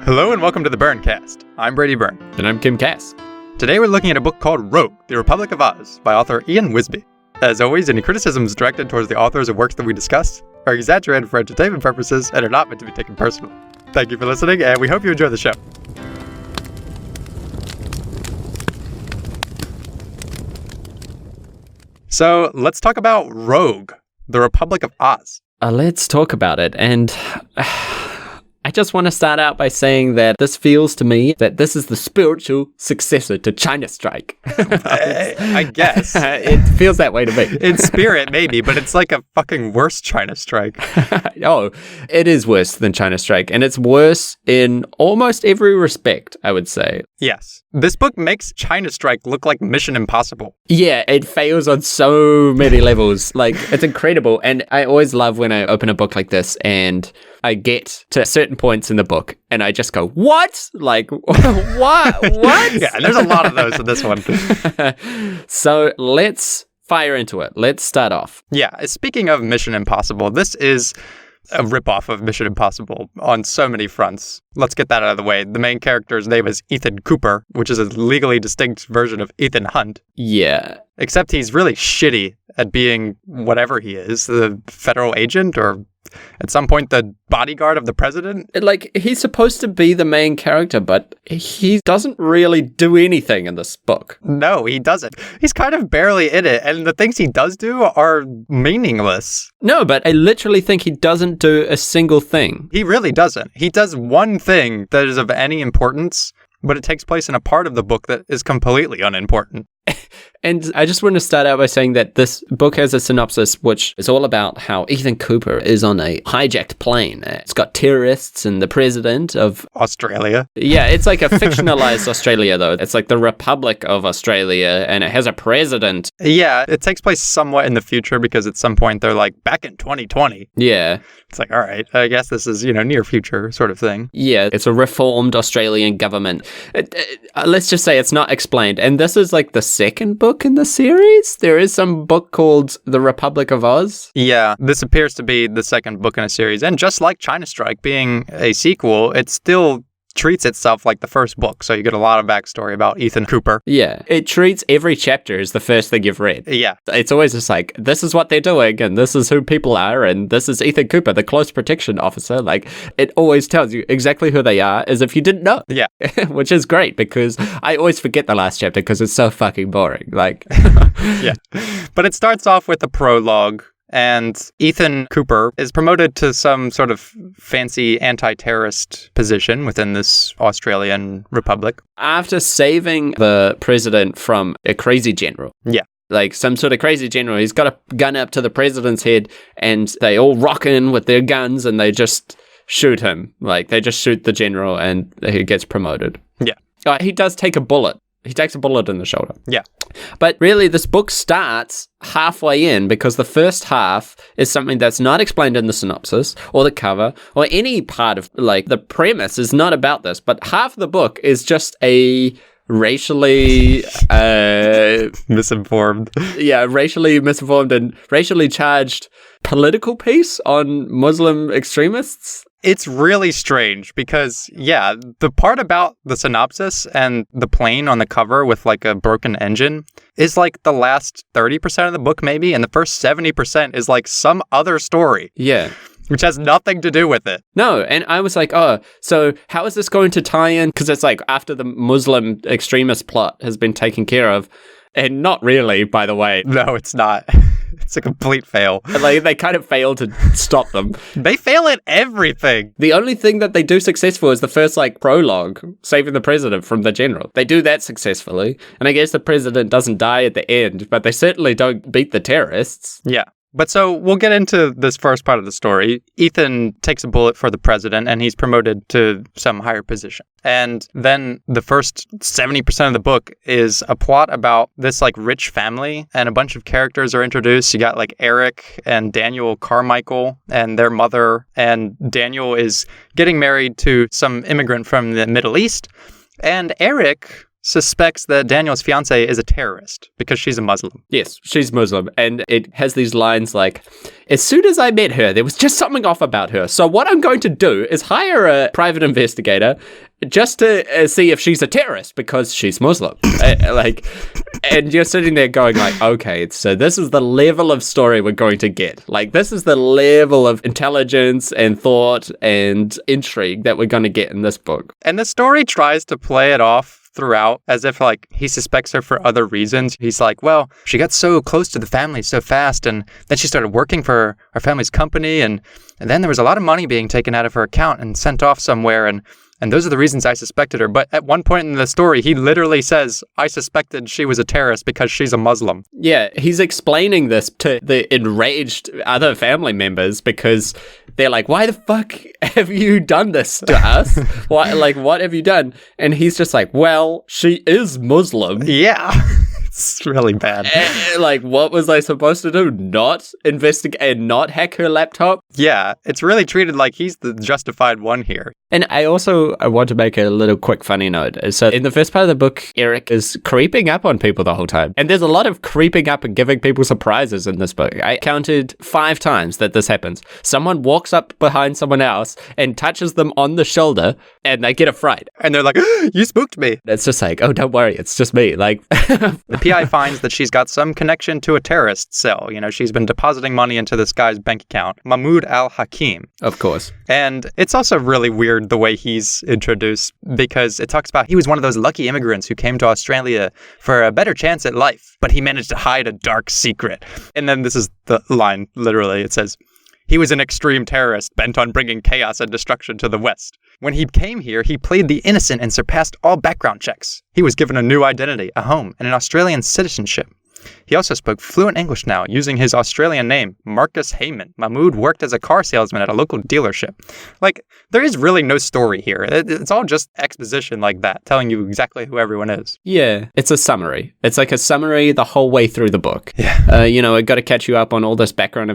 Hello and welcome to the BurnCast. I'm Brady Byrne. And I'm Kim Cass. Today we're looking at a book called Rogue, The Republic of Oz by author Ian Wisby. As always, any criticisms directed towards the authors of works that we discuss are exaggerated for entertainment purposes and are not meant to be taken personally. Thank you for listening, and we hope you enjoy the show. So let's talk about Rogue, The Republic of Oz. Let's talk about it. And I just want to start out by saying that this feels to me that this is the spiritual successor to China Strike. I guess. It feels that way to me. In spirit, maybe, but it's like a fucking worse China Strike. Oh, it is worse than China Strike. And it's worse in almost every respect, I would say. Yes. This book makes China Strike look like Mission Impossible. Yeah, it fails on so many levels. Like, it's incredible. And I always love when I open a book like this and I get to certain points in the book and I just go, what? Like, what? What? Yeah, there's a lot of those in this one. So let's fire into it. Let's start off. Yeah, speaking of Mission Impossible, this is a ripoff of Mission Impossible on so many fronts. Let's get that out of the way. The main character's name is Ethan Cooper, which is a legally distinct version of Ethan Hunt. Yeah. Except he's really shitty at being whatever he is, the federal agent or at some point the bodyguard of the president. Like, he's supposed to be the main character, but he doesn't really do anything in this book. No, he doesn't. He's kind of barely in it, and the things he does do are meaningless. No, but I literally think he doesn't do a single thing. He really doesn't. He does one thing that is of any importance, but it takes place in a part of the book that is completely unimportant. And I just want to start out by saying that this book has a synopsis which is all about how Ethan Cooper is on a hijacked plane. It's got terrorists and the president of Australia. Yeah, it's like a fictionalized Australia, though. It's like the Republic of Australia, and it has a president. Yeah, it takes place somewhat in the future because at some point they're like, back in 2020. Yeah. It's like, all right, I guess this is, near future sort of thing. Yeah, it's a reformed Australian government. Let's just say it's not explained. And this is like the second book in the series. There is some book called The Republic of Oz. Yeah, this appears to be the second book in a series. And just like China Strike being a sequel, it still treats itself like the first book. So you get a lot of backstory about Ethan Cooper. Yeah, it treats every chapter as the first thing you've read. Yeah. It's always just like, this is what they're doing, and this is who people are, and this is Ethan Cooper, the close protection officer. Like, it always tells you exactly who they are as if you didn't know. Yeah. Which is great, because I always forget the last chapter because it's so fucking boring. Like, yeah. But it starts off with a prologue. And Ethan Cooper is promoted to some sort of fancy anti-terrorist position within this Australian republic. After saving the president from a crazy general. Yeah. Like some sort of crazy general. He's got a gun up to the president's head and they all rock in with their guns and they just shoot him. Like they just shoot the general and he gets promoted. Yeah. He does take a bullet. He takes a bullet in the shoulder. Yeah. But really, this book starts halfway in because the first half is something that's not explained in the synopsis or the cover or any part of, like, the premise is not about this. But half the book is just a racially misinformed. Yeah, racially misinformed and racially charged political piece on Muslim extremists. It's really strange because, yeah, the part about the synopsis and the plane on the cover with like a broken engine is like the last 30% of the book maybe, and the first 70% is like some other story. Yeah. Which has nothing to do with it. No, and I was like, oh, so how is this going to tie in? Because it's like after the Muslim extremist plot has been taken care of, and not really, by the way. No, it's not. It's a complete fail. Like, they kind of fail to stop them. They fail at everything. The only thing that they do successful is the first, like, prologue, saving the president from the general. They do that successfully, and I guess the president doesn't die at the end, but they certainly don't beat the terrorists. Yeah. But so we'll get into this first part of the story. Ethan takes a bullet for the president and he's promoted to some higher position. And then the first 70% of the book is a plot about this like rich family and a bunch of characters are introduced. You got like Eric and Daniel Carmichael and their mother. And Daniel is getting married to some immigrant from the Middle East. And Eric suspects that Daniel's fiance is a terrorist because she's a Muslim. Yes, she's Muslim. And it has these lines like, as soon as I met her, there was just something off about her. So what I'm going to do is hire a private investigator just to see if she's a terrorist because she's Muslim. And you're sitting there going like, okay, so this is the level of story we're going to get. Like, this is the level of intelligence and thought and intrigue that we're going to get in this book. And the story tries to play it off throughout as if like he suspects her for other reasons. He's like, well, she got so close to the family so fast, and then she started working for our family's company, and then there was a lot of money being taken out of her account and sent off somewhere, and those are the reasons I suspected her. But at one point in the story, he literally says, I suspected she was a terrorist because she's a Muslim. Yeah, he's explaining this to the enraged other family members because they're like, why the fuck have you done this to us? What have you done? And he's just like, well, she is Muslim. Yeah. It's really bad. What was I supposed to do? Not investigate and not hack her laptop? Yeah, it's really treated like he's the justified one here. And I want to make a little quick funny note. So in the first part of the book, Eric is creeping up on people the whole time. And there's a lot of creeping up and giving people surprises in this book. I counted 5 times that this happens. Someone walks up behind someone else and touches them on the shoulder and they get a fright. And they're like, you spooked me. It's just like, oh, don't worry. It's just me. Like, the PI finds that she's got some connection to a terrorist cell. You know, she's been depositing money into this guy's bank account, Mahmoud al-Hakim. Of course. And it's also really weird the way he's introduced, because it talks about he was one of those lucky immigrants who came to Australia for a better chance at life, but he managed to hide a dark secret. And then this is the line, literally, it says, he was an extreme terrorist bent on bringing chaos and destruction to the West. When he came here, he played the innocent and surpassed all background checks. He was given a new identity, a home, and an Australian citizenship. He also spoke fluent English now, using his Australian name, Marcus Heyman. Mahmoud worked as a car salesman at a local dealership. Like, there is really no story here. It's all just exposition like that, telling you exactly who everyone is. Yeah, it's a summary. It's like a summary the whole way through the book. Yeah. It got to catch you up on all this background.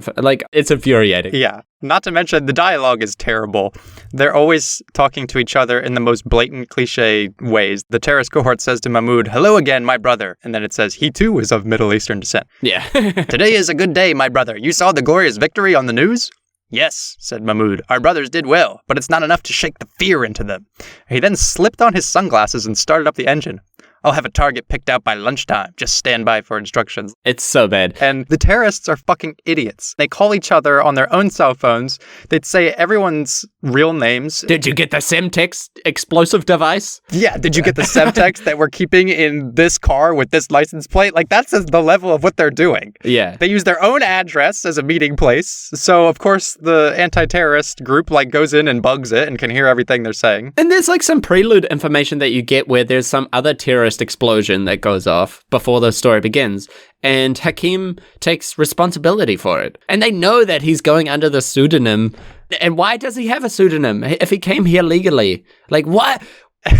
It's infuriating. Yeah. Not to mention, the dialogue is terrible. They're always talking to each other in the most blatant cliche ways. The terrorist cohort says to Mahmoud, hello again, my brother. And then it says, he too is of Middle Eastern descent. Yeah. Today is a good day, my brother. You saw the glorious victory on the news? Yes, said Mahmoud. Our brothers did well, but it's not enough to shake the fear into them. He then slipped on his sunglasses and started up the engine. I'll have a target picked out by lunchtime. Just stand by for instructions. It's so bad. And the terrorists are fucking idiots. They call each other on their own cell phones. They'd say everyone's real names. Did you get the Semtex explosive device? Yeah, did you get the Semtex that we're keeping in this car with this license plate? Like, that's the level of what they're doing. Yeah. They use their own address as a meeting place. So, of course, the anti-terrorist group, goes in and bugs it and can hear everything they're saying. And there's, some prelude information that you get where there's some other terrorist explosion that goes off before the story begins, and Hakim takes responsibility for it. And they know that he's going under the pseudonym. And why does he have a pseudonym if he came here legally? What?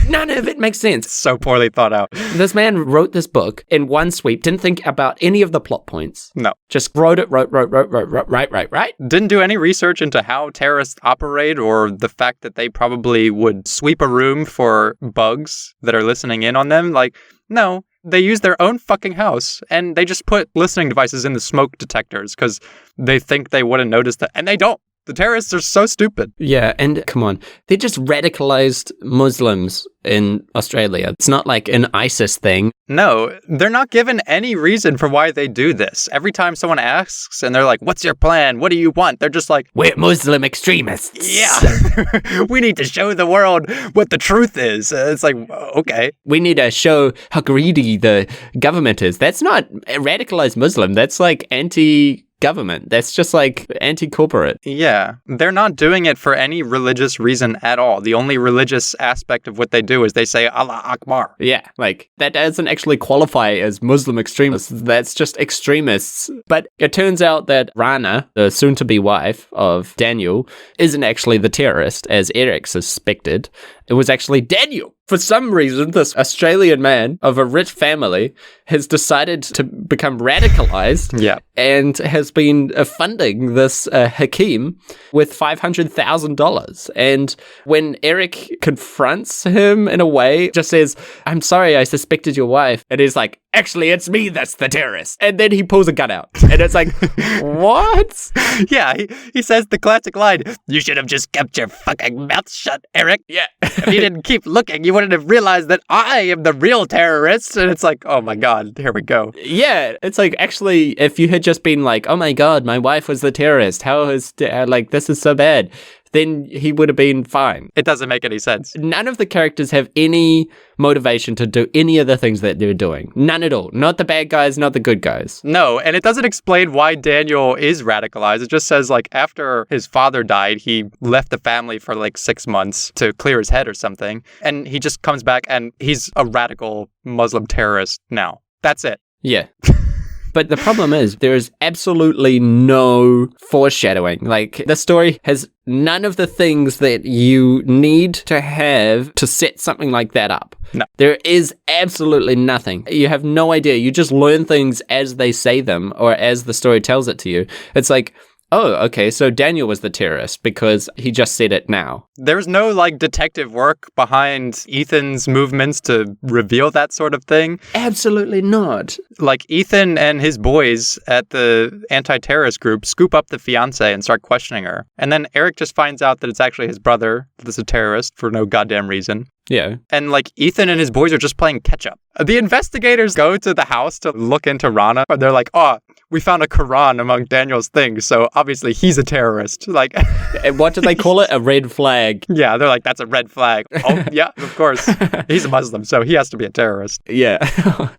None of it makes sense. So poorly thought out. This man wrote this book in one sweep, didn't think about any of the plot points. No. Just wrote it, right. Didn't do any research into how terrorists operate or the fact that they probably would sweep a room for bugs that are listening in on them. No. They use their own fucking house, and they just put listening devices in the smoke detectors because they think they wouldn't notice that, and they don't. The terrorists are so stupid. Yeah, and come on. They're just radicalized Muslims in Australia. It's not like an ISIS thing. No, they're not given any reason for why they do this. Every time someone asks and they're like, what's your plan? What do you want? They're just like, we're Muslim extremists. Yeah. We need to show the world what the truth is. It's like, okay. We need to show how greedy the government is. That's not a radicalized Muslim. That's anti-government. That's just anti-corporate. Yeah. They're not doing it for any religious reason at all. The only religious aspect of what they do is they say Allah Akbar. Yeah. That doesn't actually qualify as Muslim extremists. That's just extremists. But it turns out that Rana, the soon-to-be wife of Daniel, isn't actually the terrorist, as Eric suspected. It was actually Daniel. For some reason, this Australian man of a rich family has decided to become radicalized and has been funding this Hakim with $500,000. And when Eric confronts him in a way, just says, "I'm sorry, I suspected your wife." And he's like, "Actually, it's me that's the terrorist." And then he pulls a gun out. And it's like, what? Yeah, he says the classic line, "You should have just kept your fucking mouth shut, Eric. Yeah. If you didn't keep looking, you wouldn't have realized that I am the real terrorist." And it's like, oh my God, here we go. Yeah, it's like, actually, if you had just been like, "Oh my God, my wife was the terrorist. How is, this is so bad," then he would have been fine. It doesn't make any sense. None of the characters have any motivation to do any of the things that they're doing. None at all. Not the bad guys, not the good guys. No, and it doesn't explain why Daniel is radicalized. It just says, like, after his father died, he left the family for, 6 months to clear his head or something. And he just comes back and he's a radical Muslim terrorist now. That's it. Yeah. But the problem is, there is absolutely no foreshadowing. Like, the story has none of the things that you need to have to set something like that up. No. There is absolutely nothing. You have no idea. You just learn things as they say them or as the story tells it to you. It's like, oh, okay, so Daniel was the terrorist because he just said it now. There's no, detective work behind Ethan's movements to reveal that sort of thing. Absolutely not. Ethan and his boys at the anti-terrorist group scoop up the fiancé and start questioning her. And then Eric just finds out that it's actually his brother that's a terrorist for no goddamn reason. Yeah. And Ethan and his boys are just playing catch up. The investigators go to the house to look into Rana, and they're like, "Oh, we found a Quran among Daniel's things, so obviously he's a terrorist." And what do they call it? A red flag. Yeah, they're like, "That's a red flag." Oh, yeah, of course. He's a Muslim, so he has to be a terrorist. Yeah.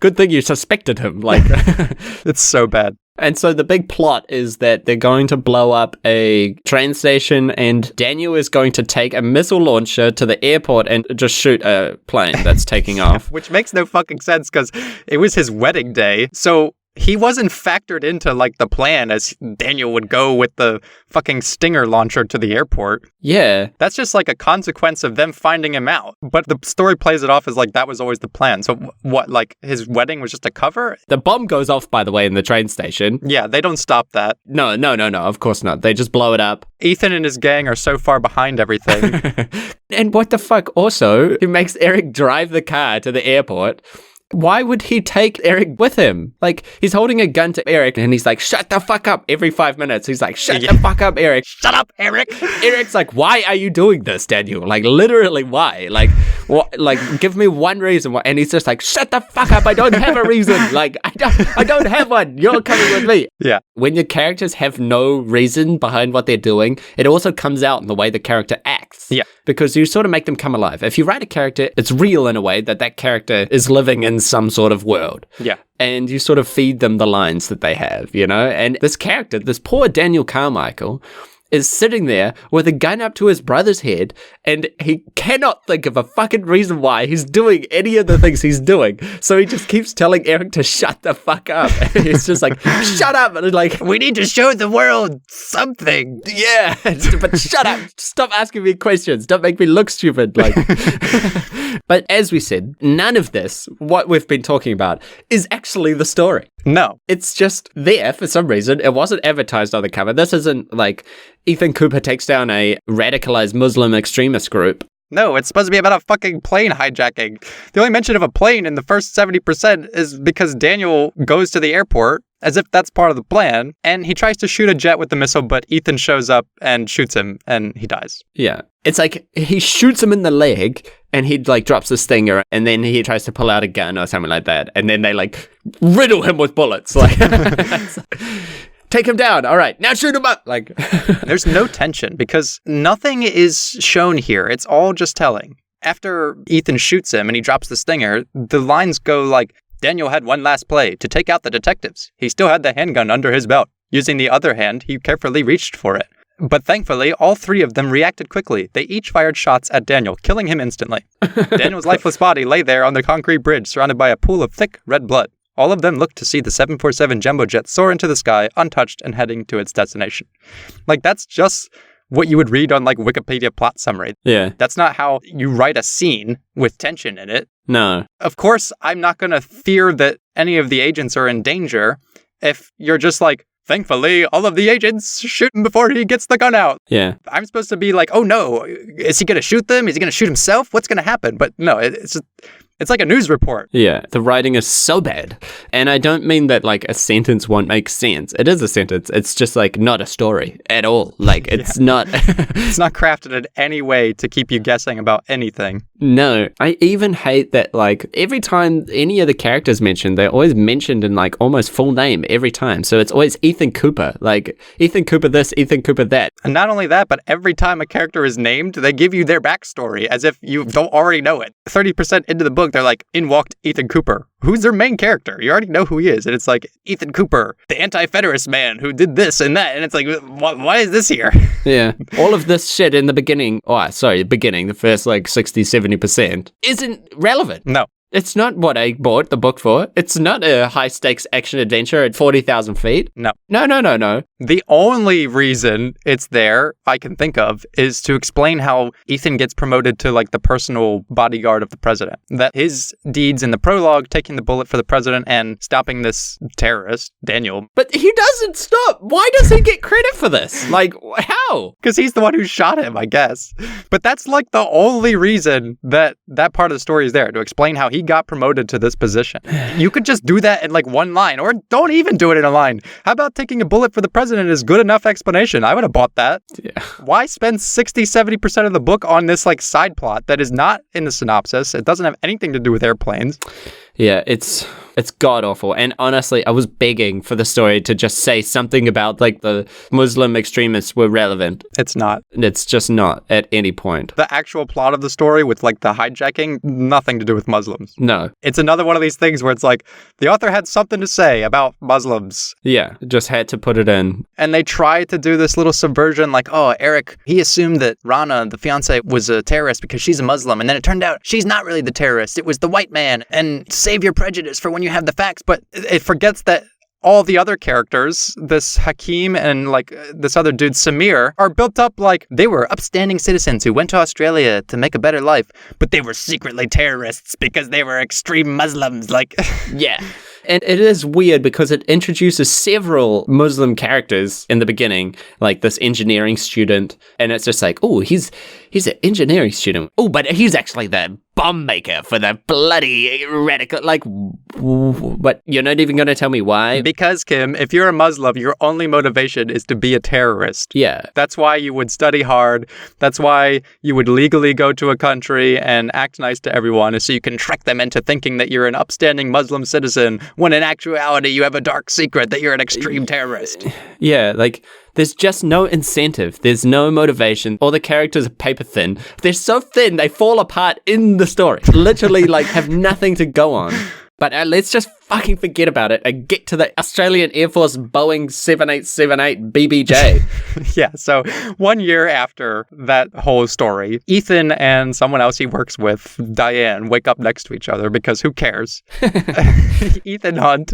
Good thing you suspected him. It's so bad. And so the big plot is that they're going to blow up a train station and Daniel is going to take a missile launcher to the airport and just shoot a plane that's taking off. Which makes no fucking sense because it was his wedding day. So he wasn't factored into the plan as Daniel would go with the fucking Stinger launcher to the airport. Yeah. That's just a consequence of them finding him out. But the story plays it off as that was always the plan. So what, his wedding was just a cover? The bomb goes off, by the way, in the train station. Yeah, they don't stop that. No, of course not. They just blow it up. Ethan and his gang are so far behind everything. And what the fuck? Also, he makes Eric drive the car to the airport. Why would he take Eric with him? He's holding a gun to Eric and he's like, "Shut the fuck up," every 5 minutes. He's like, "Shut the fuck up, Eric. Shut up, Eric." Eric's like, "Why are you doing this, Daniel? Literally, why? What? Give me one reason why." And he's just like, "Shut the fuck up. I don't have a reason. I don't have one. You're coming with me." Yeah. When your characters have no reason behind what they're doing, it also comes out in the way the character acts. Yeah. Because you sort of make them come alive. If you write a character, it's real in a way that character is living in some sort of world. Yeah. And you sort of feed them the lines that they have, And this character, this poor Daniel Carmichael, is sitting there with a gun up to his brother's head, and he cannot think of a fucking reason why he's doing any of the things he's doing. So he just keeps telling Eric to shut the fuck up. And he's just like, "Shut up." And "We need to show the world something." Yeah, but shut up. Stop asking me questions. Don't make me look stupid. But as we said, none of this, what we've been talking about, is actually the story. No. It's just there for some reason. It wasn't advertised on the cover. This isn't Ethan Cooper takes down a radicalized Muslim extremist group. No, it's supposed to be about a fucking plane hijacking. The only mention of a plane in the first 70% is because Daniel goes to the airport as if that's part of the plan, and he tries to shoot a jet with the missile, but Ethan shows up and shoots him, and he dies. Yeah. It's he shoots him in the leg, and he drops the stinger, and then he tries to pull out a gun or something like that, and then they riddle him with bullets. Take him down. All right, now shoot him up. There's no tension because nothing is shown here. It's all just telling. After Ethan shoots him and he drops the stinger, the lines go "Daniel had one last play to take out the detectives. He still had the handgun under his belt. Using the other hand, he carefully reached for it. But thankfully, all three of them reacted quickly. They each fired shots at Daniel, killing him instantly. Daniel's lifeless body lay there on the concrete bridge, surrounded by a pool of thick red blood. All of them looked to see the 747 jumbo jet soar into the sky, untouched and heading to its destination." That's just what you would read on like Wikipedia plot summary. Yeah. That's not how you write a scene with tension in it. No. Of course, I'm not going to fear that any of the agents are in danger if you're just like, thankfully, all of the agents shoot him before he gets the gun out. Yeah. I'm supposed to be like, oh no, is he going to shoot them? Is he going to shoot himself? What's going to happen? But no, it's like a news report. Yeah, the writing is so bad. And I don't mean that like a sentence won't make sense. It is a sentence. It's just like not a story at all. Like it's not... It's not crafted in any way to keep you guessing about anything. No, I even hate that like every time any of the characters mentioned, they're always mentioned in like almost full name every time. So it's always Ethan Cooper, like Ethan Cooper this, Ethan Cooper that. And not only that, but every time a character is named, they give you their backstory as if you don't already know it. 30% into the book, they're like, in walked Ethan Cooper. Who's their main character? You already know who he is. And it's like, Ethan Cooper, the anti-Federalist man who did this and that. And it's like, why is this here? Yeah. All of this shit in the beginning, the first like 60-70% isn't relevant. No. It's not what I bought the book for. It's not a high-stakes action adventure at 40,000 feet. No. No. The only reason it's there, I can think of, is to explain how Ethan gets promoted to, like, the personal bodyguard of the president. That his deeds in the prologue, taking the bullet for the president and stopping this terrorist, Daniel. But he doesn't stop. Why does he get credit for this? Like, how? Because he's the one who shot him, I guess. But that's, like, the only reason that part of the story is there, to explain how he got promoted to this position. You could just do that in like one line, or don't even do it in a line. How about taking a bullet for the president is good enough explanation? I would have bought that. Yeah. Why spend 60-70% of the book on this like side plot that is not in the synopsis? It doesn't have anything to do with airplanes. Yeah, it's god-awful. And honestly, I was begging for the story to just say something about, like, the Muslim extremists were relevant. It's not. It's just not at any point. The actual plot of the story with, like, the hijacking, nothing to do with Muslims. No. It's another one of these things where it's like, the author had something to say about Muslims. Yeah, just had to put it in. And they try to do this little subversion, like, oh, Eric, he assumed that Rana, the fiancée, was a terrorist because she's a Muslim. And then it turned out she's not really the terrorist. It was the white man. And save your prejudice for when you have the facts. But it forgets that all the other characters, this Hakim and like this other dude Samir, are built up like they were upstanding citizens who went to Australia to make a better life, but they were secretly terrorists because they were extreme Muslims. Like, yeah. And it is weird because it introduces several Muslim characters in the beginning, like this engineering student, and it's just like, oh, he's an engineering student. Oh, but he's actually the bomb maker for the bloody radical, like, but you're not even going to tell me why? Because, Kim, if you're a Muslim, your only motivation is to be a terrorist. Yeah. That's why you would study hard. That's why you would legally go to a country and act nice to everyone, is so you can trick them into thinking that you're an upstanding Muslim citizen, when in actuality you have a dark secret that you're an extreme terrorist. Yeah, like, there's just no incentive. There's no motivation. All the characters are paper thin. They're so thin, they fall apart in the story. Literally, like, have nothing to go on. But let's just fucking forget about it and get to the Australian Air Force Boeing 7878 BBJ. Yeah, so 1 year after that whole story, Ethan and someone else he works with, Diane, wake up next to each other because who cares? Ethan Hunt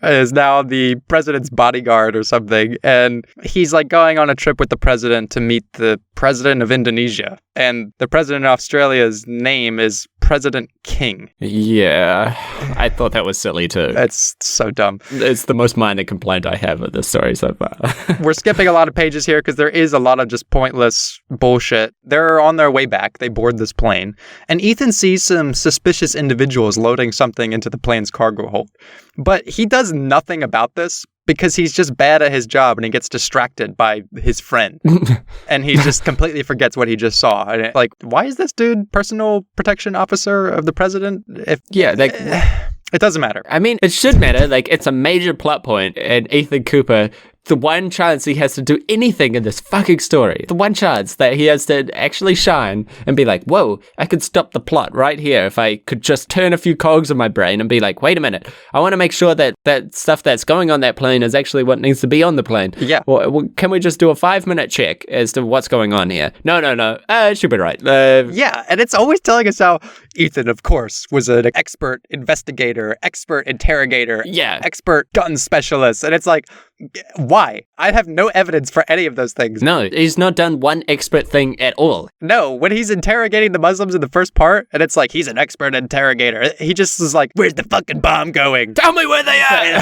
is now the president's bodyguard or something, and he's like going on a trip with the president to meet the president of Indonesia. And the president of Australia's name is President King. Yeah, I thought that was silly too. That's so dumb. It's the most minor complaint I have of this story so far. We're skipping a lot of pages here because there is a lot of just pointless bullshit. They're on their way back. They board this plane. And Ethan sees some suspicious individuals loading something into the plane's cargo hold. But he does nothing about this because he's just bad at his job and he gets distracted by his friend. And he just completely forgets what he just saw. And like, why is this dude personal protection officer of the president? It doesn't matter. I mean, it should matter. Like, it's a major plot point, and Ethan Cooper, the one chance he has to do anything in this fucking story, the one chance that he has to actually shine and be like, whoa, I could stop the plot right here if I could just turn a few cogs in my brain and be like, wait a minute, I want to make sure that that stuff that's going on that plane is actually what needs to be on the plane. Yeah. Well, can we just do a 5-minute check as to what's going on here? No, it should be right. Yeah, and it's always telling us how Ethan, of course, was an expert investigator, expert interrogator, expert gun specialist. And it's like, why? I have no evidence for any of those things. No, he's not done one expert thing at all. No, when he's interrogating the Muslims in the first part, and it's like, he's an expert interrogator, he just is like, where's the fucking bomb going? Tell me where they are!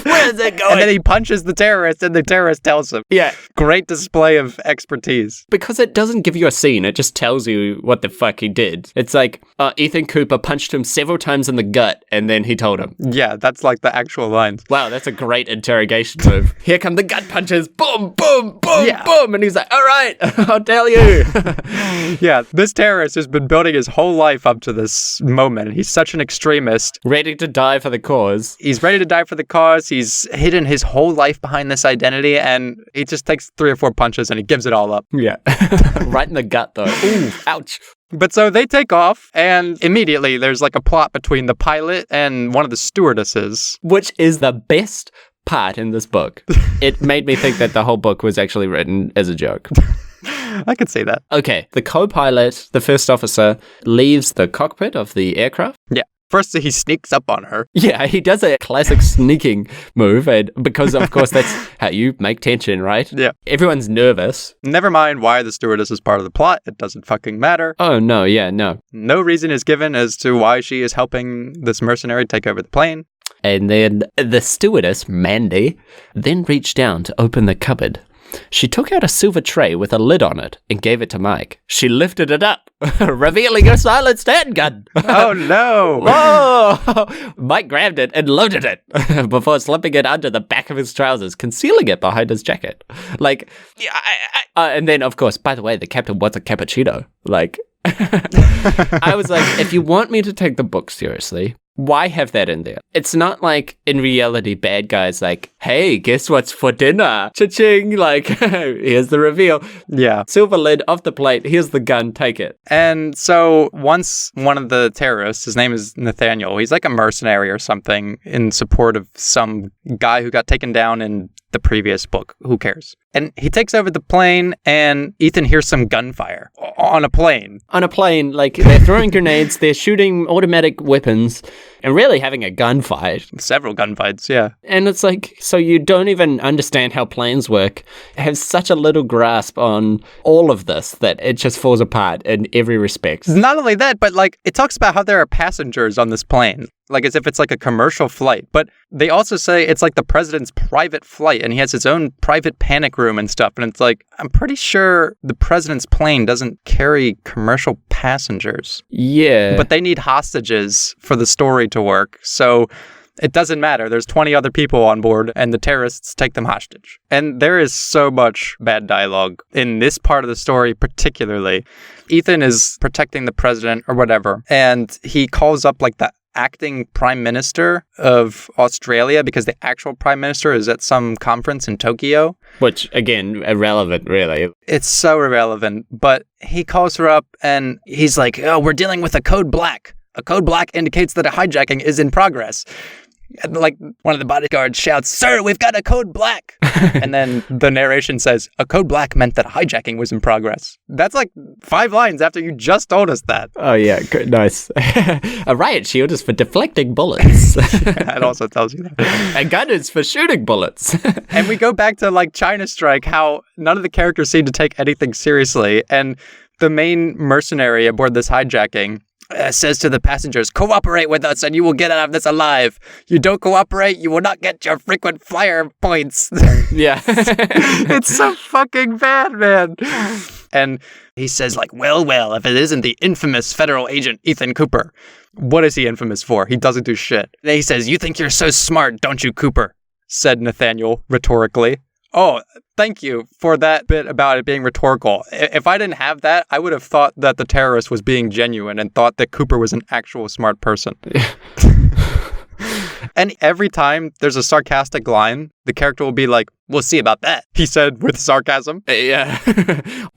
Where is it going? And then he punches the terrorist, and the terrorist tells him. Yeah. Great display of expertise. Because it doesn't give you a scene, it just tells you what the fuck he did. It's like, Ethan Cooper punched him several times in the gut, and then he told him. Yeah, that's like the actual lines. Wow, that's a great interrogation move. Here come the gut punches. Boom, boom, boom, boom. And he's like, all right, I'll tell you. Yeah, this terrorist has been building his whole life up to this moment. He's such an extremist. Ready to die for the cause. He's ready to die for the cause. He's hidden his whole life behind this identity, and he just takes 3 or 4 punches and he gives it all up. Yeah. Right in the gut, though. Ooh, ouch. But so they take off, and immediately there's like a plot between the pilot and one of the stewardesses. Which is the best part in this book. It made me think that the whole book was actually written as a joke. I could say that. Okay, the co-pilot, the first officer, leaves the cockpit of the aircraft. Yeah. First, he sneaks up on her. Yeah, he does a classic sneaking move, and because, of course, that's how you make tension, right? Yeah. Everyone's nervous. Never mind why the stewardess is part of the plot. It doesn't fucking matter. Oh, no, yeah, no. No reason is given as to why she is helping this mercenary take over the plane. And then the stewardess, Mandy, then reached down to open the cupboard. She took out a silver tray with a lid on it and gave it to Mike. She lifted it up, revealing a silenced handgun. Oh, no. Whoa! Mike grabbed it and loaded it before slipping it under the back of his trousers, concealing it behind his jacket. Like, and then, of course, by the way, the captain wants a cappuccino. Like, I was like, if you want me to take the book seriously, why have that in there? It's not like, in reality, bad guys like, hey, guess what's for dinner? Cha-ching! Like, here's the reveal. Yeah. Silver lid off the plate. Here's the gun. Take it. And so once one of the terrorists, his name is Nathaniel, he's like a mercenary or something in support of some guy who got taken down in the previous book. Who cares? And he takes over the plane, and Ethan hears some gunfire on a plane. On a plane, like, they're throwing grenades, they're shooting automatic weapons, and really having a gunfight. Several gunfights, yeah. And it's like, so you don't even understand how planes work, have such a little grasp on all of this that it just falls apart in every respect. Not only that, but like, it talks about how there are passengers on this plane. Like, as if it's like a commercial flight. But they also say it's like the president's private flight, and he has his own private panic room and stuff. And it's like, I'm pretty sure the president's plane doesn't carry commercial passengers. Yeah. But they need hostages for the story to work. So it doesn't matter. There's 20 other people on board, and the terrorists take them hostage. And there is so much bad dialogue in this part of the story, particularly. Ethan is protecting the president or whatever, and he calls up like the acting prime minister of Australia because the actual prime minister is at some conference in Tokyo. Which, again, irrelevant, really. It's so irrelevant, but he calls her up and he's like, oh, we're dealing with a code black. A code black indicates that a hijacking is in progress. And like one of the bodyguards shouts, sir, we've got a code black. And then the narration says, a code black meant that a hijacking was in progress. That's like 5 lines after you just told us that. Oh, yeah. Good. Nice. A riot shield is for deflecting bullets. It also tells you that. A gun is for shooting bullets. And we go back to like China Strike, how none of the characters seem to take anything seriously. And the main mercenary aboard this hijacking says to the passengers, cooperate with us and you will get out of this alive. You don't cooperate, you will not get your frequent flyer points. Yeah. It's so fucking bad, man. And he says like, well, if it isn't the infamous federal agent Ethan Cooper, what is he infamous for? He doesn't do shit. And he says, you think you're so smart, don't you, Cooper? Said Nathaniel rhetorically. Oh, thank you for that bit about it being rhetorical. If I didn't have that, I would have thought that the terrorist was being genuine and thought that Cooper was an actual smart person. And every time there's a sarcastic line the character will be like, we'll see about that, he said with sarcasm. Yeah.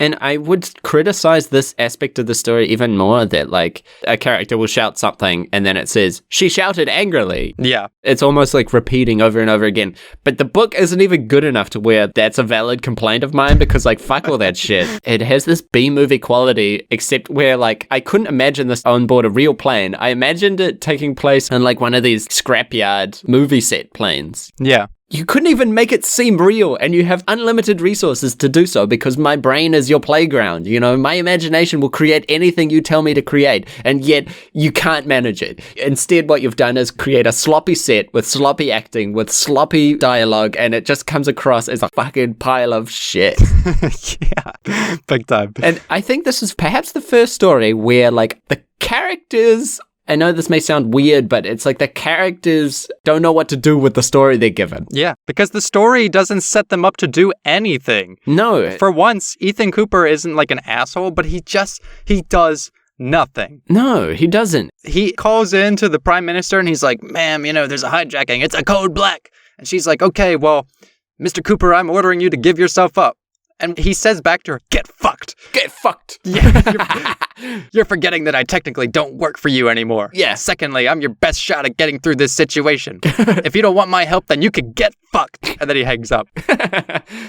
And I would criticize this aspect of the story even more, that like a character will shout something and then it says, she shouted angrily. Yeah. It's almost like repeating over and over again. But the book isn't even good enough to where that's a valid complaint of mine, because like, fuck all that shit. It has this B-movie quality, except where like, I couldn't imagine this on board a real plane. I imagined it taking place in like one of these scrapyard movie set planes. Yeah. You couldn't even make it seem real, and you have unlimited resources to do so because my brain is your playground. You know, my imagination will create anything you tell me to create, and yet you can't manage it. Instead, what you've done is create a sloppy set with sloppy acting, with sloppy dialogue, and it just comes across as a fucking pile of shit. Yeah, big time. And I think this is perhaps the first story where, like, the characters... I know this may sound weird, but it's like the characters don't know what to do with the story they're given. Yeah, because the story doesn't set them up to do anything. No. For once, Ethan Cooper isn't like an asshole, but he does nothing. No, he doesn't. He calls in to the prime minister and he's like, ma'am, there's a hijacking. It's a code black. And she's like, okay, well, Mr. Cooper, I'm ordering you to give yourself up. And he says back to her, get fucked. Get fucked. Yeah, you're forgetting that I technically don't work for you anymore. Yeah. Secondly, I'm your best shot at getting through this situation. If you don't want my help, then you can get fucked. And then he hangs up.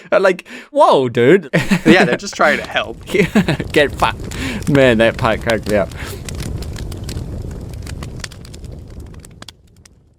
Like, whoa, dude. Yeah, they're just trying to help. Get fucked. Man, that part cracked me up.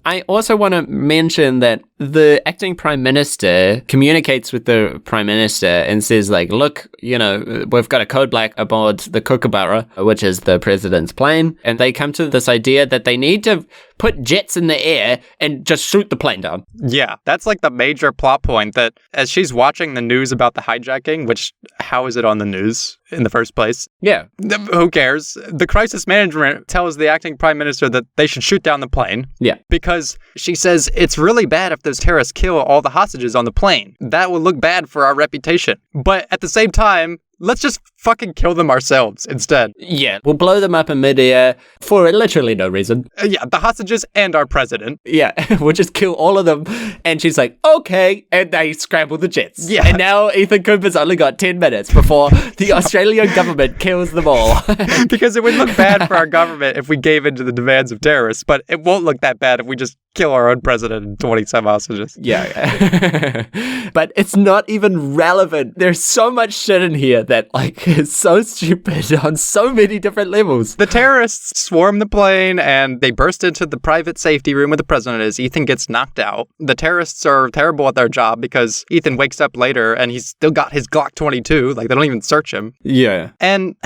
I also want to mention that the acting prime minister communicates with the prime minister and says, like, look, we've got a code black aboard the Kookaburra, which is the president's plane. And they come to this idea that they need to put jets in the air and just shoot the plane down. Yeah, that's like the major plot point, that as she's watching the news about the hijacking, which, how is it on the news in the first place? Yeah. Who cares? The crisis management tells the acting prime minister that they should shoot down the plane. Yeah. Because she says it's really bad if those terrorists kill all the hostages on the plane. That will look bad for our reputation. But at the same time, let's just fucking kill them ourselves instead. Yeah, we'll blow them up in midair for literally no reason. Yeah, the hostages and our president. Yeah, we'll just kill all of them. And she's like, okay. And they scramble the jets. Yeah. And now Ethan Cooper's only got 10 minutes before the Australian government kills them all. Because it would look bad for our government if we gave in to the demands of terrorists, but it won't look that bad if we just kill our own president and 27 hostages. Yeah. But it's not even relevant. There's so much shit in here that, like, is so stupid on so many different levels. The terrorists swarm the plane and they burst into the private safety room where the president is. Ethan gets knocked out. The terrorists are terrible at their job because Ethan wakes up later and he's still got his Glock 22. Like, they don't even search him. Yeah. And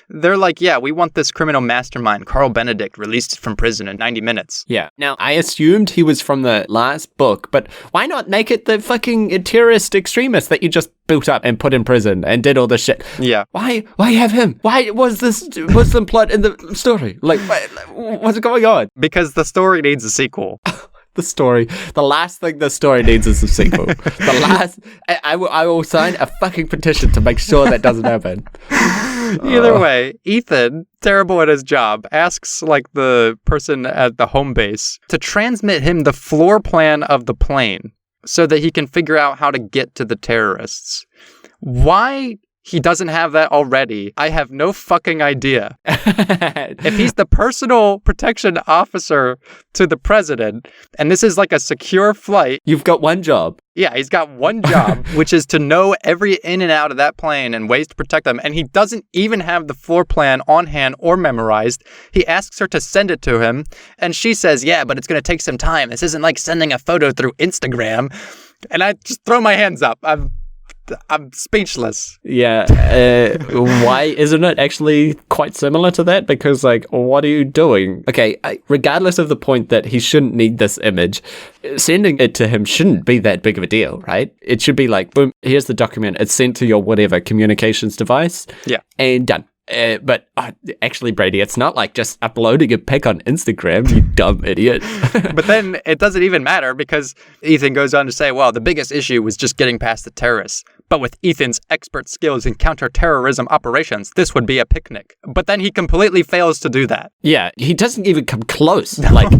they're like, yeah, we want this criminal mastermind, Carl Benedict, released from prison in 90 minutes. Yeah. Now, I assumed he was from the last book, but why not make it the fucking terrorist extremist that you just built up and put in prison and did all this shit? Yeah. Why have him? Why was this Muslim plot in the story? Like, what's going on? Because the story needs a sequel. The last thing the story needs is a sequel. I will sign a fucking petition to make sure that doesn't happen. Either way, Ethan, terrible at his job, asks like the person at the home base to transmit him the floor plan of the plane so that he can figure out how to get to the terrorists. Why he doesn't have that already, I have no fucking idea. If he's the personal protection officer to the president, and this is like a secure flight... You've got one job. Yeah, he's got one job, which is to know every in and out of that plane and ways to protect them. And he doesn't even have the floor plan on hand or memorized. He asks her to send it to him, and she says, yeah, but it's going to take some time. This isn't like sending a photo through Instagram. And I just throw my hands up. I'm speechless. Yeah. Why isn't it actually quite similar to that? Because, like, what are you doing? Okay, regardless of the point that he shouldn't need this image, sending it to him shouldn't be that big of a deal, right? It should be like, boom, here's the document. It's sent to your whatever communications device. Yeah. And done. But actually, Brady, it's not like just uploading a pic on Instagram, you dumb idiot. But then it doesn't even matter because Ethan goes on to say, well, the biggest issue was just getting past the terrorists. But with Ethan's expert skills in counterterrorism operations, this would be a picnic. But then he completely fails to do that. Yeah, he doesn't even come close. Like,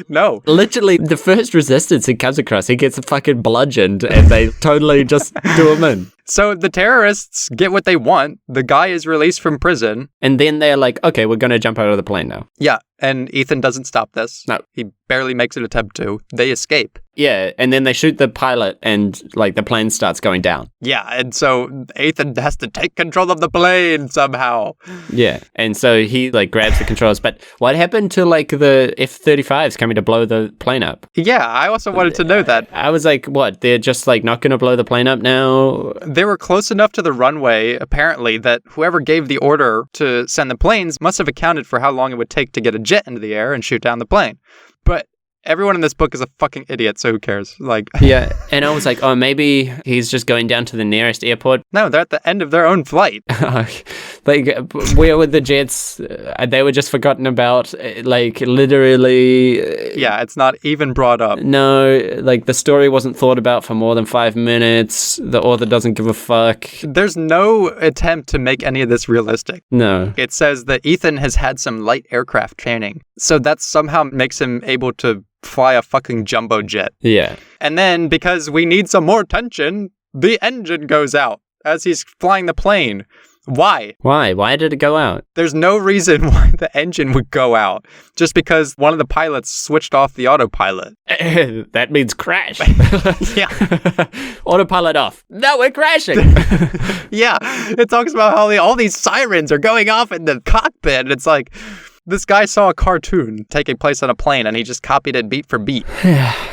no. Literally, the first resistance he comes across, he gets fucking bludgeoned, and they totally just do him in. So the terrorists get what they want. The guy is released from prison. And then they're like, okay, we're going to jump out of the plane now. Yeah, and Ethan doesn't stop this. No. He barely makes an attempt to. They escape. Yeah, and then they shoot the pilot, and, like, the plane starts going down. Yeah, and so Ethan has to take control of the plane somehow. Yeah, and so he, like, grabs the controls. But what happened to, like, the F-35s coming to blow the plane up? Yeah, I also wanted to know that. I was like, what, they're just, like, not going to blow the plane up now? They were close enough to the runway, apparently, that whoever gave the order to send the planes must have accounted for how long it would take to get a jet into the air and shoot down the plane. But everyone in this book is a fucking idiot, so who cares? Like, yeah, and I was like, oh, maybe he's just going down to the nearest airport. No, they're at the end of their own flight. Like, where were the jets? They were just forgotten about, like, literally. Yeah, it's not even brought up. No, like, the story wasn't thought about for more than 5 minutes. The author doesn't give a fuck. There's no attempt to make any of this realistic. No. It says that Ethan has had some light aircraft training, so that somehow makes him able to fly a fucking jumbo jet. Yeah. And then, because we need some more tension, the engine goes out as he's flying the plane. Why? Why did it go out? There's no reason why the engine would go out. Just because one of the pilots switched off the autopilot. That means crash. Yeah. Autopilot off. No, we're crashing. Yeah. It talks about how all these sirens are going off in the cockpit. And it's like, this guy saw a cartoon taking place on a plane and he just copied it beat for beat.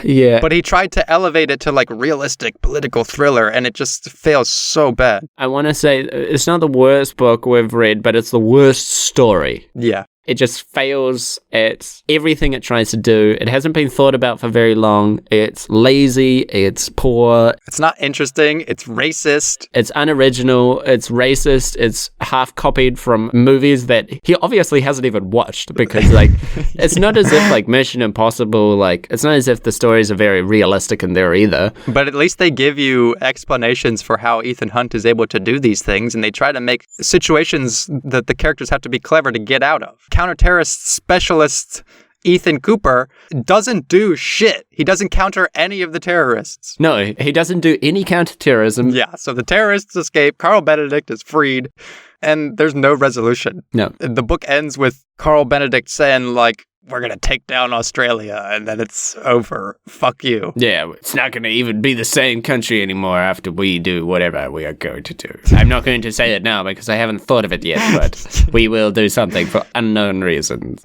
Yeah. But he tried to elevate it to like realistic political thriller and it just fails so bad. I want to say it's not the worst book we've read, but it's the worst story. Yeah. It just fails at everything it tries to do. It hasn't been thought about for very long. It's lazy. It's poor. It's not interesting. It's racist. It's unoriginal. It's racist. It's half copied from movies that he obviously hasn't even watched because, like, it's not as if, like, Mission Impossible, like, it's not as if the stories are very realistic in there either. But at least they give you explanations for how Ethan Hunt is able to do these things, and they try to make situations that the characters have to be clever to get out of. Counter-terrorist specialist Ethan Cooper doesn't do shit. He doesn't counter any of the terrorists. No, he doesn't do any counter-terrorism. Yeah, so the terrorists escape, Carl Benedict is freed, and there's no resolution. No. The book ends with Carl Benedict saying, like, we're going to take down Australia, and then it's over. Fuck you. Yeah, it's not going to even be the same country anymore after we do whatever we are going to do. I'm not going to say it now because I haven't thought of it yet, but we will do something for unknown reasons.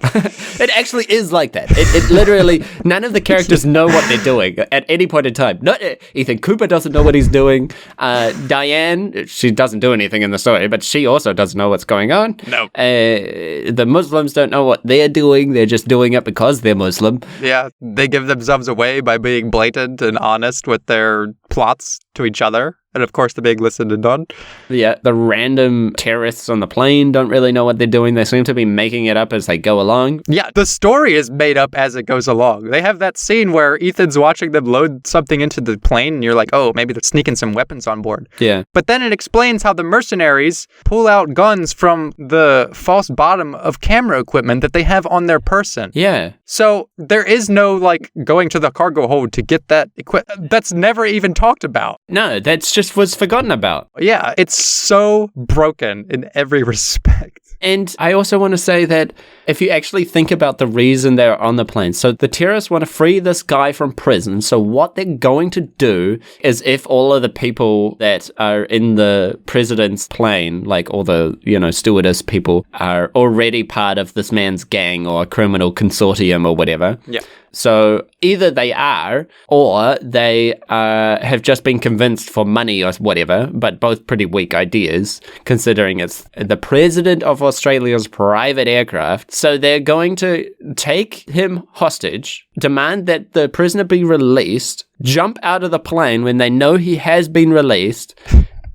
It actually is like that. It literally, none of the characters know what they're doing at any point in time. Not Ethan Cooper doesn't know what he's doing. Diane, she doesn't do anything in the story, but she also doesn't know what's going on. No. The Muslims don't know what they're doing. They're just doing it because they're Muslim. Yeah, they give themselves away by being blatant and honest with their plots to each other. And of course, the being listened and done. Yeah, the random terrorists on the plane don't really know what they're doing. They seem to be making it up as they go along. Yeah, the story is made up as it goes along. They have that scene where Ethan's watching them load something into the plane, and you're like, oh, maybe they're sneaking some weapons on board. Yeah. But then it explains how the mercenaries pull out guns from the false bottom of camera equipment that they have on their person. Yeah. So there is no, like, going to the cargo hold to get that equipment. That's never even talked about. No, that's just was forgotten about. Yeah, it's so broken in every respect. And I also want to say that if you actually think about the reason they're on the plane, so the terrorists want to free this guy from prison. So what they're going to do is if all of the people that are in the president's plane, like all the, stewardess people, are already part of this man's gang or criminal consortium or whatever. Yeah. So either they are, or they have just been convinced for money or whatever, but both pretty weak ideas, considering it's the president of Australia's private aircraft. So they're going to take him hostage, demand that the prisoner be released, jump out of the plane when they know he has been released,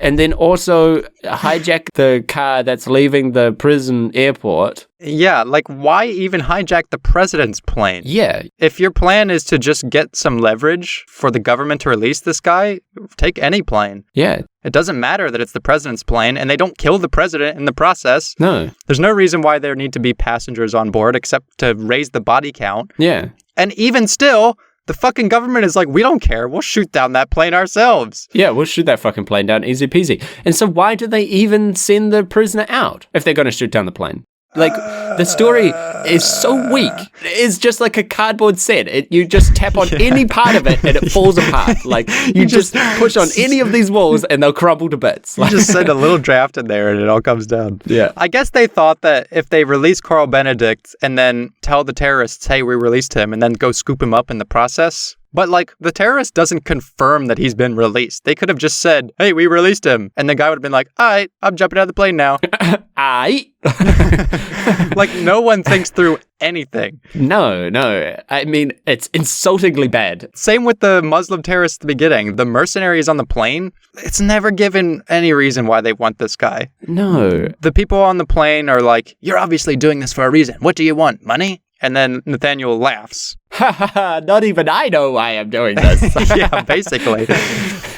And then also hijack the car that's leaving the prison airport. Yeah, like, why even hijack the president's plane? Yeah. If your plan is to just get some leverage for the government to release this guy, take any plane. Yeah. It doesn't matter that it's the president's plane, and they don't kill the president in the process. No. There's no reason why there need to be passengers on board except to raise the body count. Yeah. And even still, the fucking government is like, we don't care. We'll shoot down that plane ourselves. Yeah, we'll shoot that fucking plane down easy peasy. And so why do they even send the prisoner out if they're going to shoot down the plane? Like, the story is so weak. It's just like a cardboard set. You just tap on any part of it and it falls apart. Like, you just push on any of these walls and they'll crumble to bits. You just send a little draft in there and it all comes down. Yeah. I guess they thought that if they release Carl Benedict and then tell the terrorists, hey, we released him, and then go scoop him up in the process. But, like, the terrorist doesn't confirm that he's been released. They could have just said, hey, we released him. And the guy would have been like, all right, I'm jumping out of the plane now. Aight. Like, no one thinks through anything. No. I mean, it's insultingly bad. Same with the Muslim terrorists at the beginning. The mercenaries on the plane, it's never given any reason why they want this guy. No. The people on the plane are like, you're obviously doing this for a reason. What do you want? Money? And then Nathaniel laughs. Ha ha ha, not even I know why I'm doing this. Yeah, basically.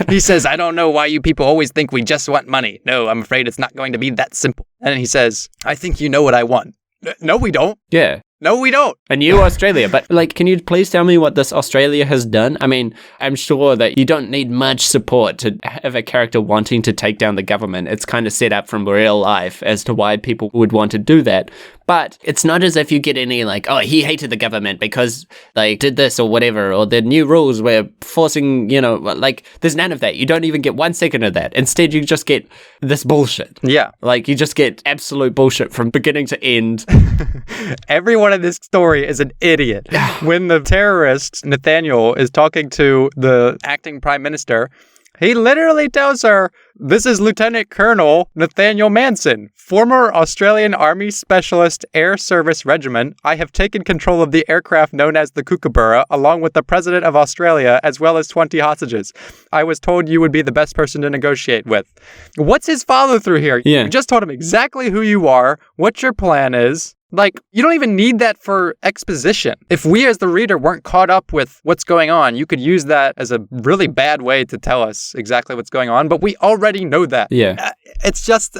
He says, I don't know why you people always think we just want money. No, I'm afraid it's not going to be that simple. And he says, I think you know what I want. No, we don't. Yeah. No, we don't. A new Australia. But, like, can you please tell me what this Australia has done? I mean, I'm sure that you don't need much support to have a character wanting to take down the government. It's kind of set up from real life as to why people would want to do that. But it's not as if you get any, like, oh, he hated the government because they did this or whatever, or the new rules were forcing, like, there's none of that. You don't even get 1 second of that. Instead, you just get this bullshit. Yeah. Like, you just get absolute bullshit from beginning to end. Everyone in this story is an idiot. When the terrorist, Nathaniel, is talking to the acting prime minister, he literally tells her, this is Lieutenant Colonel Nathaniel Manson, former Australian Army Specialist Air Service Regiment. I have taken control of the aircraft known as the Kookaburra, along with the President of Australia, as well as 20 hostages. I was told you would be the best person to negotiate with. What's his follow-through here? Yeah. You just told him exactly who you are, what your plan is. Like, you don't even need that for exposition. If we as the reader weren't caught up with what's going on, you could use that as a really bad way to tell us exactly what's going on, but we already know that. Yeah. It's just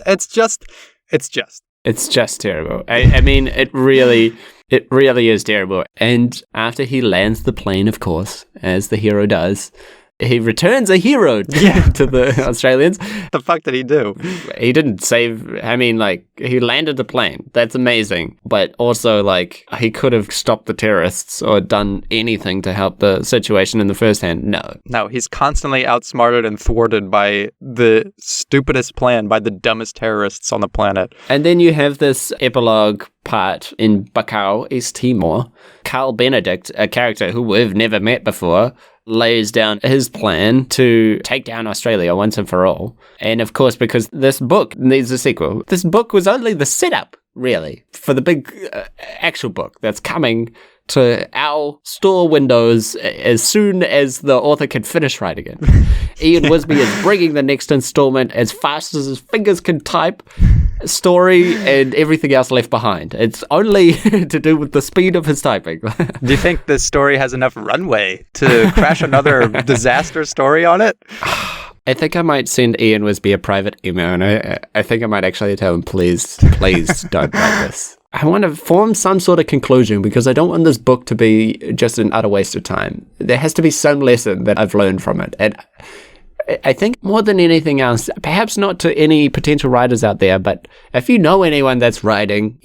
terrible. I mean, it really is terrible. And after he lands the plane, of course, as the hero does, he returns a hero to the Australians. The fuck did he do? He didn't save, I mean, like, he landed the plane. That's amazing. But also, like, he could have stopped the terrorists or done anything to help the situation in the first hand. No, he's constantly outsmarted and thwarted by the stupidest plan, by the dumbest terrorists on the planet. And then you have this epilogue part in Bacau, East Timor. Carl Benedict, a character who we've never met before, lays down his plan to take down Australia once and for all. And of course, because this book needs a sequel, this book was only the setup, really, for the big actual book that's coming to our store windows as soon as the author can finish writing it. Ian Wisby is bringing the next installment as fast as his fingers can type, story and everything else left behind. It's only to do with the speed of his typing. Do you think this story has enough runway to crash another disaster story on it? I think I might send Ian Wisby a private email, and I think I might actually tell him, please don't write this. I want to form some sort of conclusion because I don't want this book to be just an utter waste of time. There has to be some lesson that I've learned from it. And I think more than anything else, perhaps not to any potential writers out there, but if you know anyone that's writing,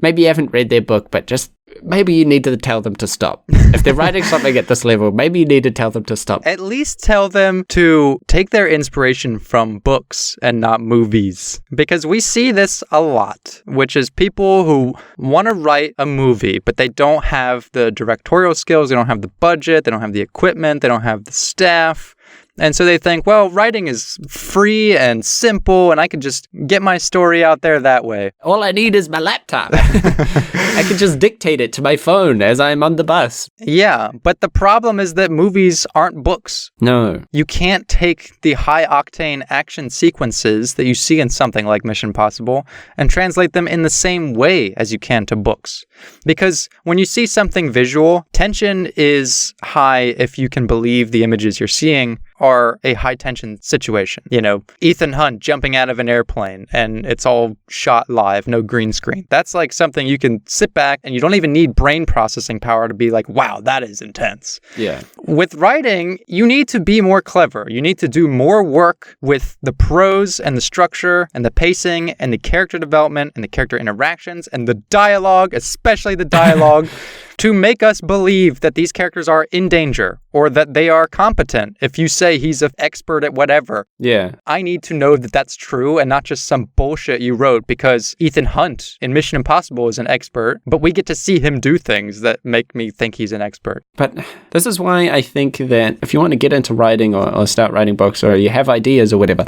maybe you haven't read their book, but just maybe you need to tell them to stop. If they're writing something at this level, maybe you need to tell them to stop. At least tell them to take their inspiration from books and not movies. Because we see this a lot, which is people who want to write a movie, but they don't have the directorial skills, they don't have the budget, they don't have the equipment, they don't have the staff. And so they think, well, writing is free and simple, and I can just get my story out there that way. All I need is my laptop. I can just dictate it to my phone as I'm on the bus. Yeah, but the problem is that movies aren't books. No. You can't take the high-octane action sequences that you see in something like Mission Impossible and translate them in the same way as you can to books. Because when you see something visual, tension is high if you can believe the images you're seeing are a high-tension situation. You know, Ethan Hunt jumping out of an airplane, and it's all shot live, no green screen. That's like something you can sit back, and you don't even need brain processing power to be like, wow, that is intense. Yeah. With writing, you need to be more clever. You need to do more work with the prose and the structure and the pacing and the character development and the character interactions and the dialogue, especially the dialogue, to make us believe that these characters are in danger or that they are competent. If you say he's an expert at whatever, Yeah. I need to know that that's true and not just some bullshit you wrote, because Ethan Hunt in Mission Impossible is an expert, but we get to see him do things that make me think he's an expert. But this is why I think that if you want to get into writing or start writing books, or you have ideas or whatever,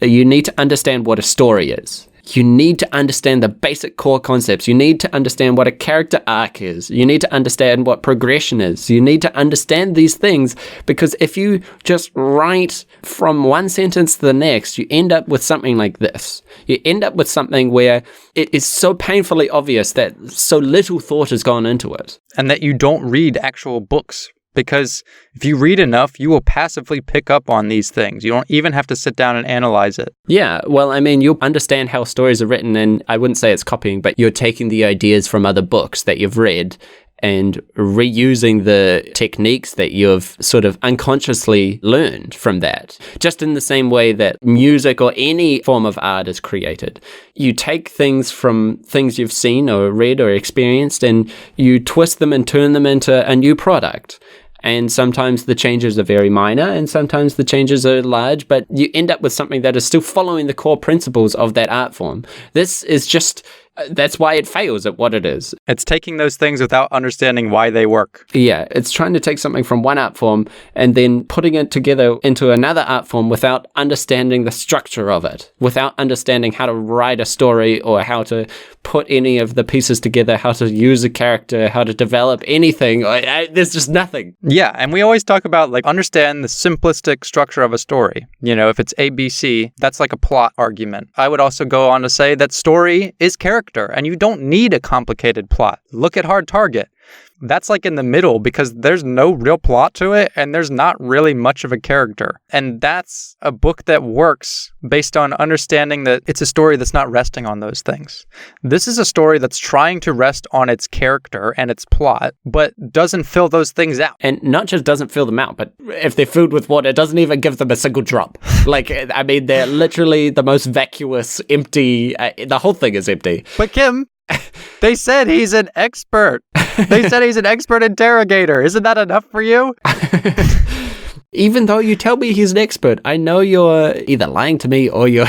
you need to understand what a story is. You need to understand the basic core concepts. You need to understand what a character arc is. You need to understand what progression is. You need to understand these things, because if you just write from one sentence to the next, you end up with something like this. You end up with something where it is so painfully obvious that so little thought has gone into it. And that you don't read actual books. Because if you read enough, you will passively pick up on these things. You don't even have to sit down and analyze it. Yeah, well, I mean, you'll understand how stories are written, and I wouldn't say it's copying, but you're taking the ideas from other books that you've read and reusing the techniques that you've sort of unconsciously learned from that. Just in the same way that music or any form of art is created. You take things from things you've seen or read or experienced, and you twist them and turn them into a new product. And sometimes the changes are very minor, and sometimes the changes are large, but you end up with something that is still following the core principles of that art form. This is just, that's why it fails at what it is. It's taking those things without understanding why they work. Yeah, it's trying to take something from one art form and then putting it together into another art form without understanding the structure of it, without understanding how to write a story or how to put any of the pieces together, how to use a character, how to develop anything. There's just nothing. Yeah, and we always talk about, like, understand the simplistic structure of a story. You know, if it's ABC, that's like a plot argument. I would also go on to say that story is character, and you don't need a complicated plot. Look at Hard Target. That's like in the middle, because there's no real plot to it and there's not really much of a character. And that's a book that works based on understanding that it's a story that's not resting on those things. This is a story that's trying to rest on its character and its plot, but doesn't fill those things out. And not just doesn't fill them out, but if they're filled with water, it doesn't even give them a single drop. Like, I mean, they're literally the most vacuous, empty, the whole thing is empty. But Kim, they said he's an expert. They said he's an expert interrogator. Isn't that enough for you? Even though you tell me he's an expert, I know you're either lying to me or you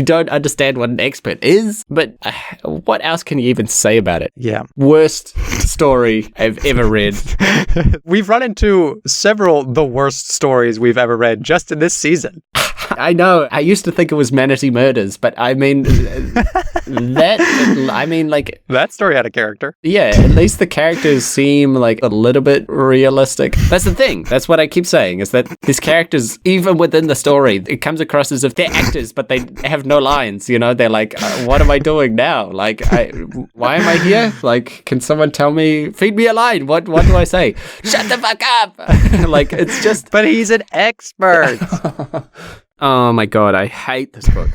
don't understand what an expert is. But what else can you even say about it? Yeah. Worst story I've ever read. We've run into several the worst stories we've ever read just in this season. I know. I used to think it was Manatee Murders, but I mean, that story had a character. Yeah, at least the characters seem like a little bit realistic. That's the thing. That's what I keep saying, is that these characters, even within the story, it comes across as if they're actors, but they have no lines, you know? They're like, what am I doing now? Like, why am I here? Like, can someone tell me, feed me a line? What do I say? Shut the fuck up! Like, it's just... But he's an expert! Oh my god, I hate this book.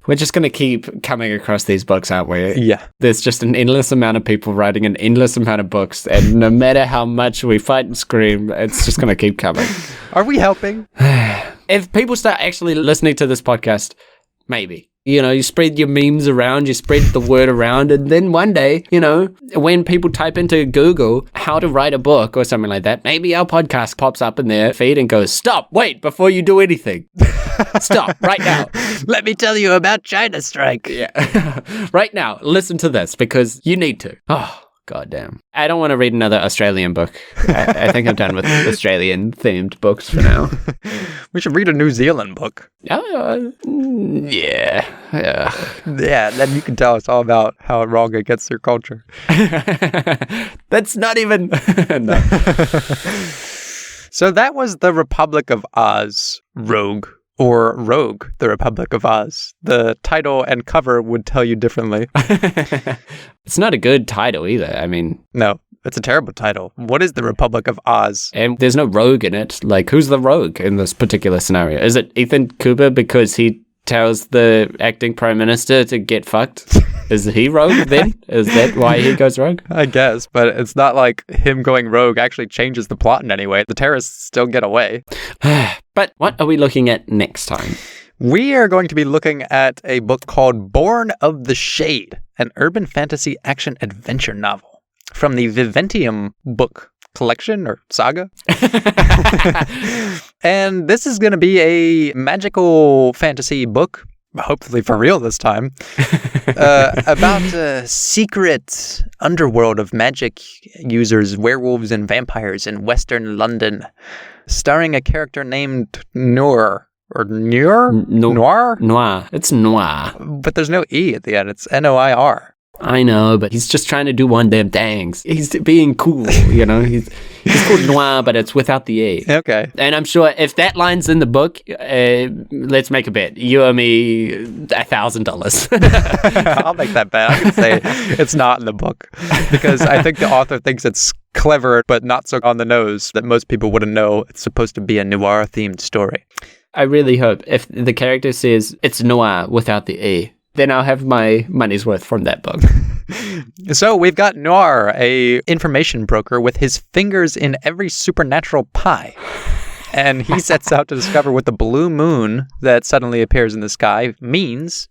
We're just going to keep coming across these books, aren't we? Yeah. There's just an endless amount of people writing an endless amount of books, and no matter how much we fight and scream, it's just going to keep coming. Are we helping? If people start actually listening to this podcast, maybe. You know, you spread your memes around, you spread the word around, and then one day, you know, when people type into Google how to write a book or something like that, maybe our podcast pops up in their feed and goes, stop, wait, before you do anything. Stop, right now. Let me tell you about China Strike. Yeah. Right now, listen to this, because you need to. Oh, Goddamn. I don't want to read another Australian book. I think I'm done with Australian-themed books for now. We should read a New Zealand book. Yeah. Yeah, then you can tell us all about how wrong it gets their culture. That's not even... No. So that was The Republic of Oz, Rogue. Or Rogue, The Republic of Oz. The title and cover would tell you differently. It's not a good title either. I mean... No, it's a terrible title. What is The Republic of Oz? And there's no rogue in it. Like, who's the rogue in this particular scenario? Is it Ethan Cooper because he tells the acting prime minister to get fucked? Is he rogue then? Is that why he goes rogue? I guess, but it's not like him going rogue actually changes the plot in any way. The terrorists still get away. But what are we looking at next time? We are going to be looking at a book called Born of the Shade, an urban fantasy action adventure novel from the Viventium book collection or saga. And this is going to be a magical fantasy book, hopefully for real this time, about a secret underworld of magic users, werewolves and vampires in Western London, starring a character named Noir. Or Noir? Noir? Noir. It's Noir. But there's no E at the end. It's Noir. I know, but he's just trying to do one damn things. He's being cool, you know? He's called Noir, but it's without the E. Okay. And I'm sure if that line's in the book, let's make a bet. You owe me $1,000. I'll make that bet. I can say it's not in the book because I think the author thinks it's clever, but not so on the nose that most people wouldn't know it's supposed to be a noir-themed story. I really hope if the character says it's Noir without the E, then I'll have my money's worth from that book. So we've got Noir, a information broker with his fingers in every supernatural pie. And he sets out to discover what the blue moon that suddenly appears in the sky means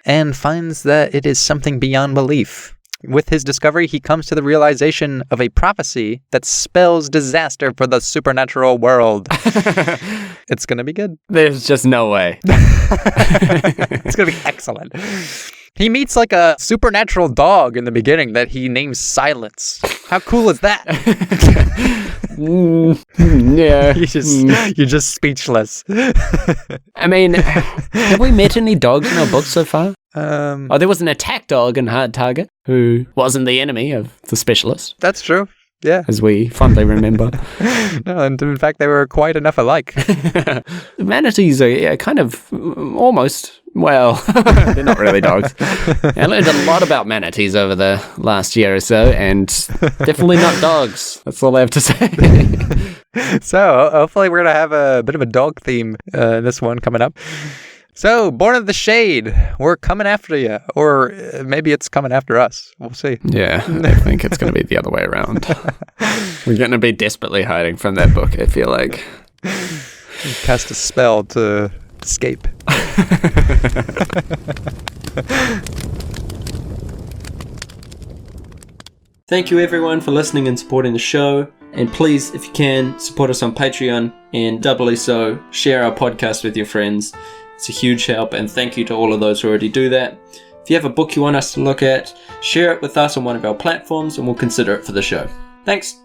and finds that it is something beyond belief. With his discovery, he comes to the realization of a prophecy that spells disaster for the supernatural world. It's going to be good. There's just no way. It's going to be excellent. He meets like a supernatural dog in the beginning that he names Silence. How cool is that? Yeah. You're just speechless. I mean, have we met any dogs in our book so far? There was an attack dog in Hard Target who wasn't the enemy of the specialist. That's true. Yeah. As we fondly remember. No, and in fact, they were quite enough alike. Manatees are kind of almost, well, they're not really dogs. I learned a lot about manatees over the last year or so, and definitely not dogs. That's all I have to say. So, hopefully we're going to have a bit of a dog theme in this one coming up. So, Born of the Shade, we're coming after you. Or maybe it's coming after us. We'll see. Yeah, I think it's going to be the other way around. We're going to be desperately hiding from that book, I feel like. Cast a spell to escape. Thank you everyone for listening and supporting the show. And please, if you can, support us on Patreon, and doubly so, share our podcast with your friends. It's a huge help, and thank you to all of those who already do that. If you have a book you want us to look at, share it with us on one of our platforms and we'll consider it for the show. Thanks!